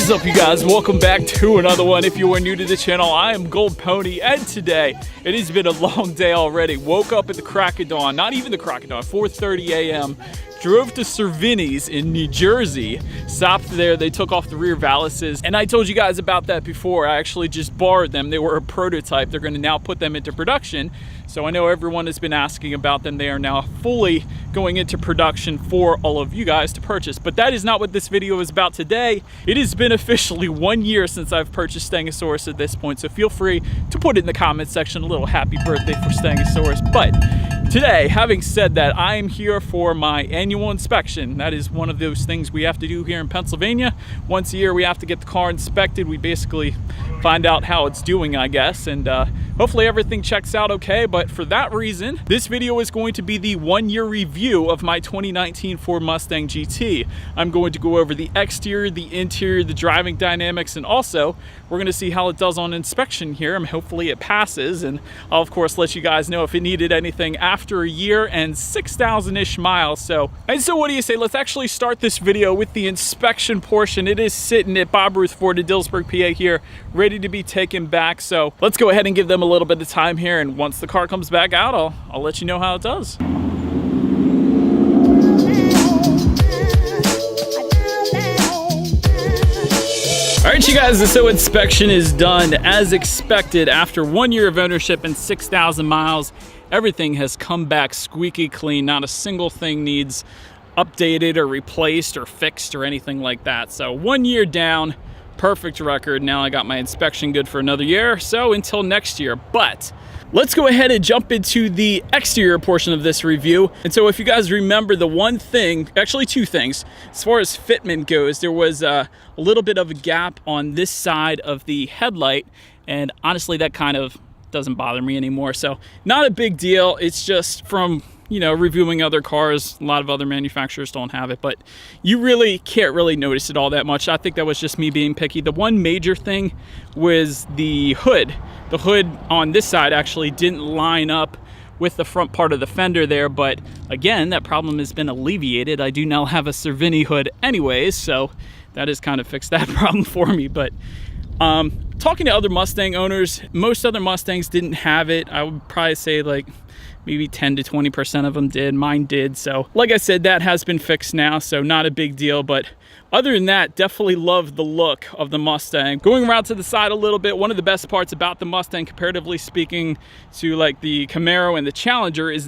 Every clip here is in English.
What is up, you guys? Welcome back to another one. If you are new to the channel, I am Gold Pony, and today it has been a long day already. Woke up at the crack of dawn, not even the crack of dawn, 4:30 a.m. Drove to Cervini's in New Jersey, stopped there, they took off the rear valises, and I told you guys about that before. I actually just borrowed them. They were a prototype. They're gonna now put them into production. So I know everyone has been asking about them. They are now fully going into production for all of you guys to purchase. But that is not what this video is about today. It has been officially 1 year since I've purchased Stangosaurus at this point, so feel free to put it in the comment section, a little happy birthday for Stangosaurus. But today, having said that, I am here for my annual inspection. That is one of those things we have to do here in Pennsylvania. Once a year, we have to get the car inspected. We basically find out how it's doing, I guess, and hopefully everything checks out okay. But for that reason, this video is going to be the 1 year review of my 2019 Ford Mustang GT. I'm going to go over the exterior, the interior, the driving dynamics, and also we're going to see how it does on inspection here, and hopefully it passes. And I'll of course let you guys know if it needed anything after a year and 6,000-ish miles. So what do you say? Let's actually start this video with the inspection portion. It is sitting at Bob Ruth Ford in Dillsburg, PA here, ready to be taken back. So let's go ahead and give them a little bit of time here, and once the car comes back out, I'll let you know how it does. All right, you guys, so inspection is done as expected. After 1 year of ownership and 6,000 miles, everything has come back squeaky clean. Not a single thing needs updated or replaced or fixed or anything like that. So 1 year down, perfect record. Now I got my inspection good for another year, so until next year. But let's go ahead and jump into the exterior portion of this review. And so if you guys remember, the one thing, actually two things, as far as fitment goes, there was a little bit of a gap on this side of the headlight, and honestly that kind of doesn't bother me anymore. So not a big deal. It's just from, you know, reviewing other cars, a lot of other manufacturers don't have it, but you really can't really notice it all that much. I think that was just me being picky. The one major thing was the hood. The hood on this side actually didn't line up with the front part of the fender there, but again, that problem has been alleviated. I do now have a Cervini hood anyways, so that has kind of fixed that problem for me. But talking to other Mustang owners, most other Mustangs didn't have it. I would probably say like maybe 10 to 20% of them did. Mine did. So like I said, that has been fixed now, so not a big deal. But other than that, definitely love the look of the Mustang. Going around to the side a little bit, one of the best parts about the Mustang, comparatively speaking to like the Camaro and the Challenger, is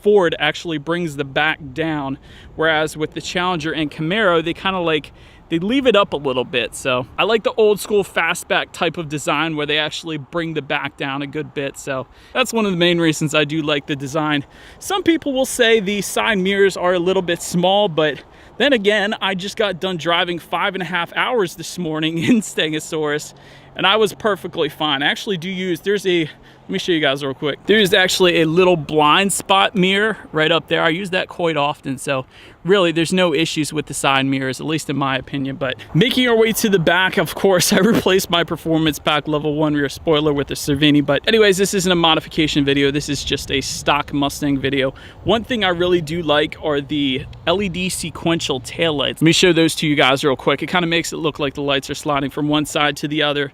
Ford actually brings the back down. Whereas with the Challenger and Camaro, they kind of they leave it up a little bit. So I like the old school fastback type of design where they actually bring the back down a good bit. So that's one of the main reasons I do like the design. Some people will say the side mirrors are a little bit small, but then again, I just got done driving 5.5 hours this morning in Stangosaurus, and I was perfectly fine. I actually do use, let me show you guys real quick. There's actually a little blind spot mirror right up there. I use that quite often, so really there's no issues with the side mirrors, at least in my opinion. But making our way to the back, of course, I replaced my Performance Pack Level 1 rear spoiler with the Cervini. But anyways, this isn't a modification video. This is just a stock Mustang video. One thing I really do like are the LED sequential taillights. Let me show those to you guys real quick. It kind of makes it look like the lights are sliding from one side to the other.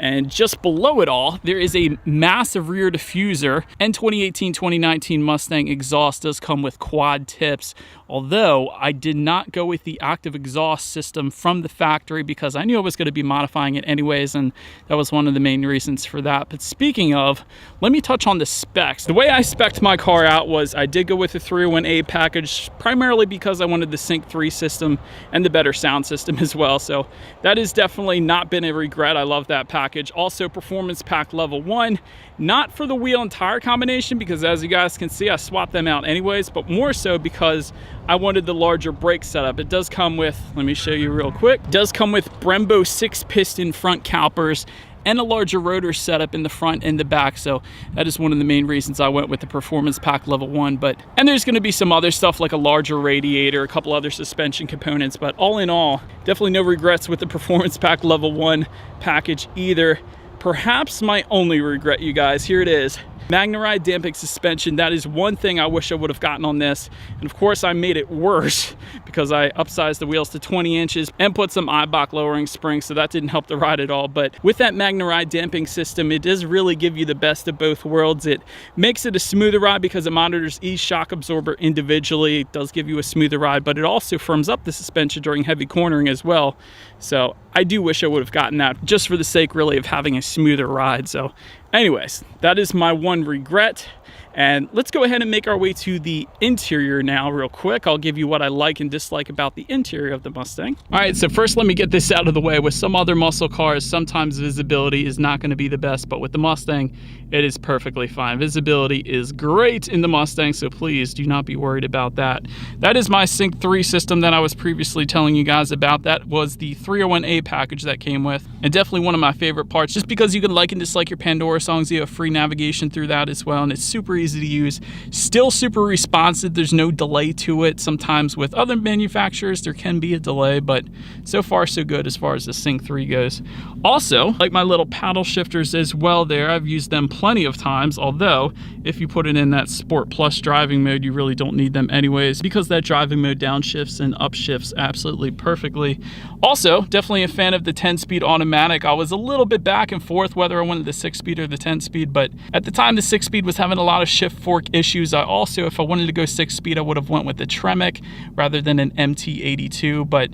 And just below it all, there is a massive rear diffuser, and 2018-2019 Mustang exhaust does come with quad tips, although I did not go with the active exhaust system from the factory because I knew I was going to be modifying it anyways, and that was one of the main reasons for that. But speaking of, let me touch on the specs. The way I spec'd my car out was I did go with the 301A package, primarily because I wanted the Sync 3 system and the better sound system as well. So that has definitely not been a regret. I love that package. Also Performance Pack Level 1, not for the wheel and tire combination, because as you guys can see, I swapped them out anyways, but more so because I wanted the larger brake setup. It does come with, let me show you real quick, it does come with Brembo 6-piston front calipers and a larger rotor setup in the front and the back. So that is one of the main reasons I went with the Performance Pack Level 1. And there's going to be some other stuff like a larger radiator, a couple other suspension components, but all in all, definitely no regrets with the Performance Pack Level 1 package either. perhaps my only regret, you guys, here it is. MagneRide damping suspension, that is one thing I wish I would have gotten on this. And of course I made it worse because I upsized the wheels to 20 inches and put some Eibach lowering springs, so that didn't help the ride at all. But with that MagneRide damping system, it does really give you the best of both worlds. It makes it a smoother ride because it monitors each shock absorber individually. It does give you a smoother ride, but it also firms up the suspension during heavy cornering as well. So I do wish I would have gotten that just for the sake really of having a smoother ride. So anyways, that is my one regret. And let's go ahead and make our way to the interior now real quick. I'll give you what I like and dislike about the interior of the Mustang. All right, so first let me get this out of the way. With some other muscle cars, sometimes visibility is not going to be the best, but with the Mustang, it is perfectly fine. Visibility is great in the Mustang, so please do not be worried about that. That is my Sync 3 system that I was previously telling you guys about. That was the 301A package that came with, and definitely one of my favorite parts, just because you can like and dislike your Pandora songs. You have free navigation through that as well, and it's super easy to use, still super responsive. There's no delay to it. Sometimes with other manufacturers there can be a delay, but so far so good as far as the Sync 3 goes. Also, like my little paddle shifters as well there, I've used them plenty of times, although if you put it in that Sport Plus driving mode, you really don't need them anyways, because that driving mode downshifts and upshifts absolutely perfectly. Also, definitely a fan of the 10-speed automatic. I was a little bit back and forth whether I wanted the 6-speed or the 10-speed, but at the time the 6-speed was having a lot of shift fork issues. I also, if I wanted to go 6-speed, I would have went with the Tremec rather than an MT82, but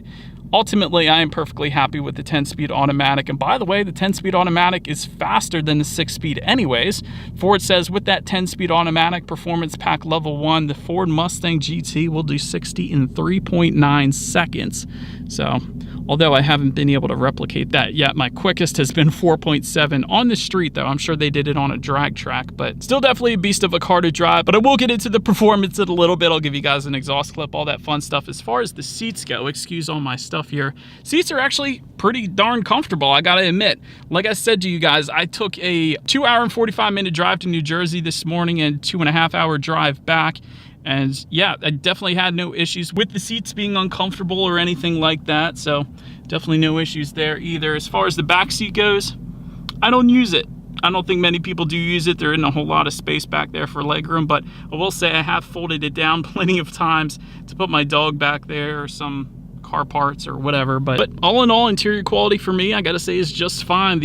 ultimately I am perfectly happy with the 10-speed automatic. And by the way, the 10-speed automatic is faster than the 6-speed anyways. Ford says with that 10-speed automatic performance pack level 1, the Ford Mustang GT will do 60 in 3.9 seconds. So although I haven't been able to replicate that yet, my quickest has been 4.7 on the street though. I'm sure they did it on a drag track, but still definitely a beast of a car to drive. But I will get into the performance in a little bit. I'll give you guys an exhaust clip, all that fun stuff. As far as the seats go, excuse all my stuff here, seats are actually pretty darn comfortable, I gotta admit. Like I said to you guys, I took a 2-hour and 45-minute drive to New Jersey this morning and 2.5-hour drive back. And yeah, I definitely had no issues with the seats being uncomfortable or anything like that. So definitely no issues there either. As far as the back seat goes, I don't use it. I don't think many people do use it. There isn't a whole lot of space back there for legroom, but I will say I have folded it down plenty of times to put my dog back there or some car parts or whatever. But all in all, interior quality for me, I gotta say, is just fine.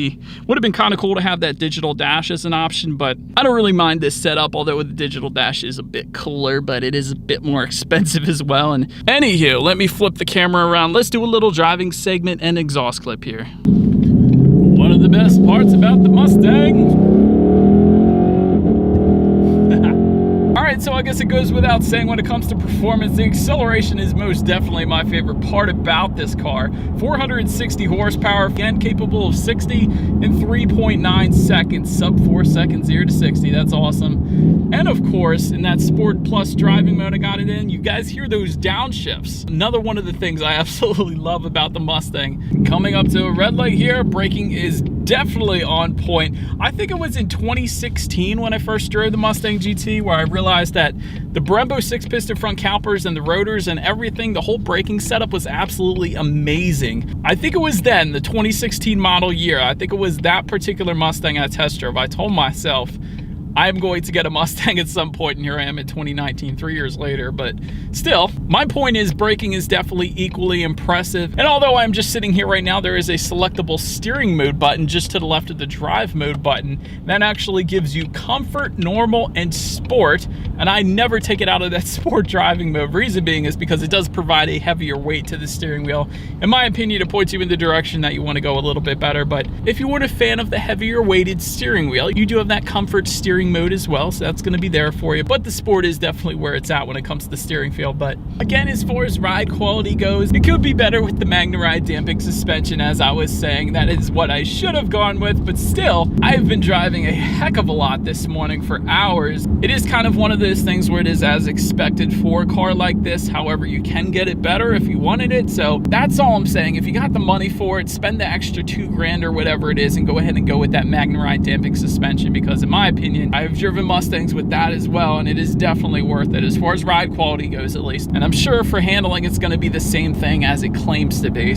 Would have been kind of cool to have that digital dash as an option, but I don't really mind this setup, although the digital dash is a bit cooler, but it is a bit more expensive as well. And anywho, let me flip the camera around. Let's do a little driving segment and exhaust clip here. One of the best parts about the Mustang. Alright, so I guess it goes without saying, when it comes to performance, the acceleration is most definitely my favorite part about this car. 460 horsepower, again capable of 60 in 3.9 seconds, sub 4 seconds 0 to 60. That's awesome. And of course, in that Sport Plus driving mode I got it in, you guys hear those downshifts. Another one of the things I absolutely love about the Mustang. Coming up to a red light here, braking is definitely on point. I think it was in 2016 when I first drove the Mustang GT where I realized that the Brembo 6-piston front calipers and the rotors and everything, the whole braking setup was absolutely amazing. I think it was then, the 2016 model year, I think it was that particular Mustang I test drove. I told myself, I'm going to get a Mustang at some point, and here I am in 2019, 3 years later. But still, my point is braking is definitely equally impressive. And although I'm just sitting here right now, there is a selectable steering mode button just to the left of the drive mode button. That actually gives you comfort, normal, and sport. And I never take it out of that sport driving mode. Reason being is because it does provide a heavier weight to the steering wheel. In my opinion, it points you in the direction that you want to go a little bit better. But if you weren't a fan of the heavier weighted steering wheel, you do have that comfort steering mode as well, so that's going to be there for you. But the sport is definitely where it's at when it comes to the steering feel. But again, as far as ride quality goes, it could be better with the MagneRide damping suspension. As I was saying, that is what I should have gone with. But still, I've been driving a heck of a lot this morning for hours. It is kind of one of those things where it is as expected for a car like this. However, you can get it better if you wanted it. So that's all I'm saying. If you got the money for it, spend the extra $2 grand or whatever it is and go ahead and go with that MagneRide damping suspension, because in my opinion, Mustang. I've driven Mustangs with that as well, and it is definitely worth it as far as ride quality goes, at least. And I'm sure for handling, it's going to be the same thing as it claims to be.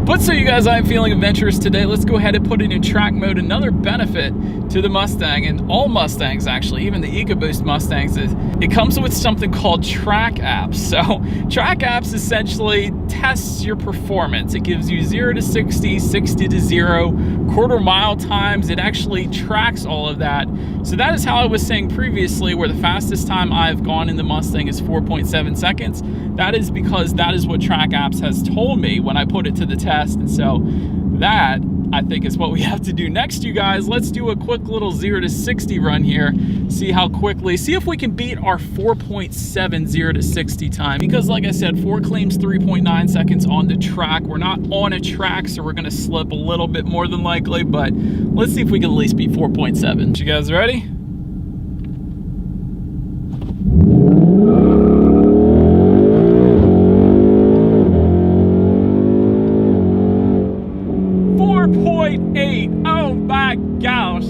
But so you guys, I'm feeling adventurous today. Let's go ahead and put it in track mode. Another benefit to the Mustang, and all Mustangs actually, even the EcoBoost Mustangs, is it comes with something called track apps. So track apps essentially tests your performance. It gives you 0 to 60, 60 to 0, quarter mile times. It actually tracks all of that. So that is how I was saying previously, where the fastest time I've gone in the Mustang is 4.7 seconds. That is because that is what track apps has told me when I put it to the test. And so that, I think, is what we have to do next, you guys. Let's do a quick little 0 to 60 run here. See how quickly, see if we can beat our 4.7 0 to 60 time. Because like I said, Ford claims 3.9 seconds on the track. We're not on a track, so we're gonna slip a little bit more than likely, but let's see if we can at least beat 4.7. You guys ready? Oh my gosh.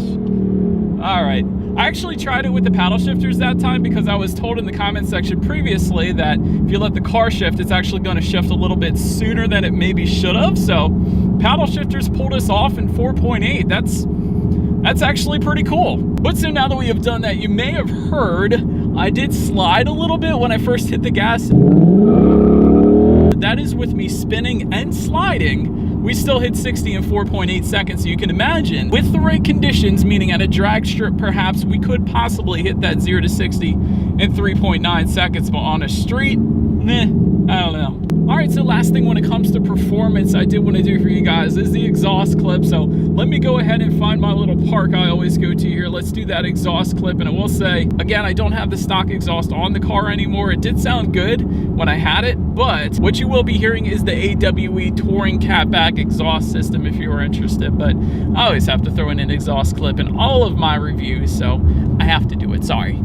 All right. I actually tried it with the paddle shifters that time because I was told in the comment section previously that if you let the car shift, it's actually going to shift a little bit sooner than it maybe should have. So paddle shifters pulled us off in 4.8. That's actually pretty cool. But so now that we have done that, you may have heard I did slide a little bit when I first hit the gas. That is with me spinning and sliding. We still hit 60 in 4.8 seconds, so you can imagine, with the right conditions, meaning at a drag strip perhaps, we could possibly hit that 0 to 60 in 3.9 seconds, but on a street, I don't know. All right, so last thing when it comes to performance I did want to do for you guys is the exhaust clip. So let me go ahead and find my little park I always go to here. Let's do that exhaust clip. And I will say, again, I don't have the stock exhaust on the car anymore. It did sound good when I had it, but what you will be hearing is the AWE Touring Catback exhaust system if you are interested. But I always have to throw in an exhaust clip in all of my reviews, so I have to do it, sorry.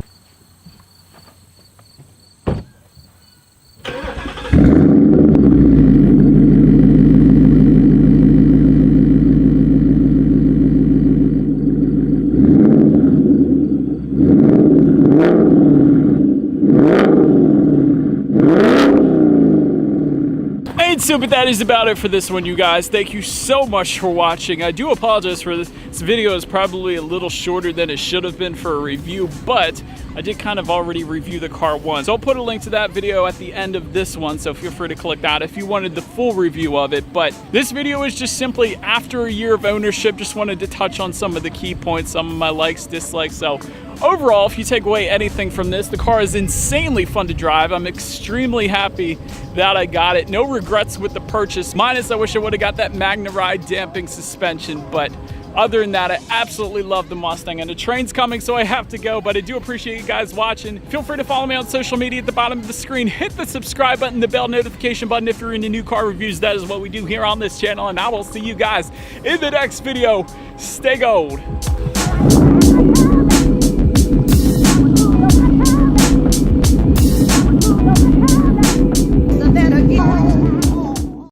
So, but that is about it for this one, you guys. Thank you so much for watching. I do apologize for this. This video is probably a little shorter than it should have been for a review, but I did kind of already review the car once. So I'll put a link to that video at the end of this one, so feel free to click that if you wanted the full review of it. But this video is just simply after a year of ownership. Just wanted to touch on some of the key points, some of my likes, dislikes. So overall, if you take away anything from this, the car is insanely fun to drive. I'm extremely happy that I got it. No regrets with the purchase, minus I wish I would have got that Magna Ride damping suspension, but other than that, I absolutely love the Mustang, and the train's coming, so I have to go. But I do appreciate you guys watching. Feel free to follow me on social media at the bottom of the screen. Hit the subscribe button, the bell notification button if you're into new car reviews. That is what we do here on this channel, and I will see you guys in the next video. Stay gold.